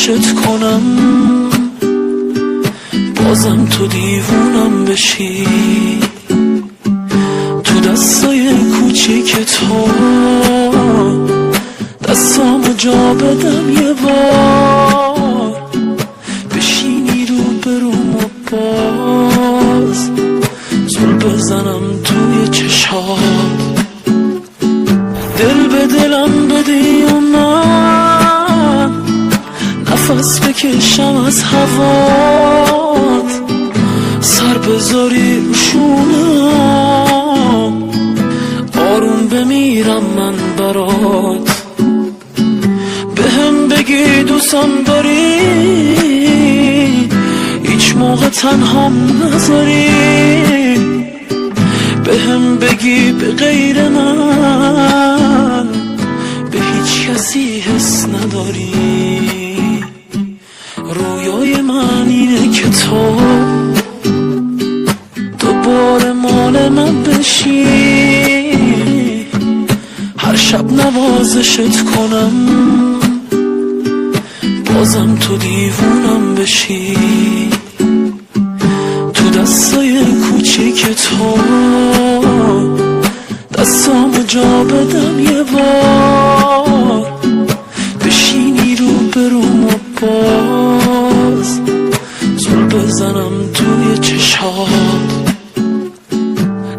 نوازشت کنم، بازم تو دیوونم بشی. تو دستای کوچیک تو دستامو جا بدم یه بار، بشینی رو بروم و باز زل بزنم توی چشات. دل به دلم بدی و من نفس بکشم از هوات، سر بذاری رو شونم آروم بمیرم من برات. بهم بگی دوستم داری، هیچ موقع تنهام نذاری. بهم بگی به غیر من به هیچ کسی حس نداری. رویای من اینه که تو دوباره مال من بشی، هر شب نوازشت کنم، بازم تو دیوونم بشی. تو دستای کوچیک تو دستامو جا بدم یه بار، بشینی رو بروم و باز زل بزنم توی چشات.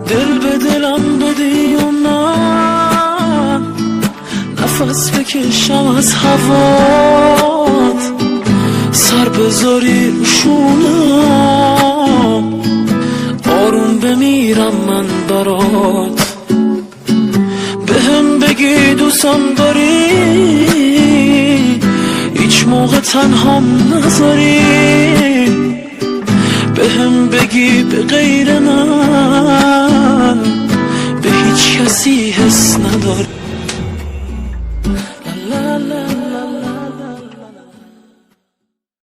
دل به دلم بدی و من نفس بکشم از هوات، سر بذاری رو شونم آروم بمیرم من برات. بهم بگی دوستم داری، هیچ موقع تنهام نذاری. بهم بگی به غیر من به هیچ کسی حس نداری.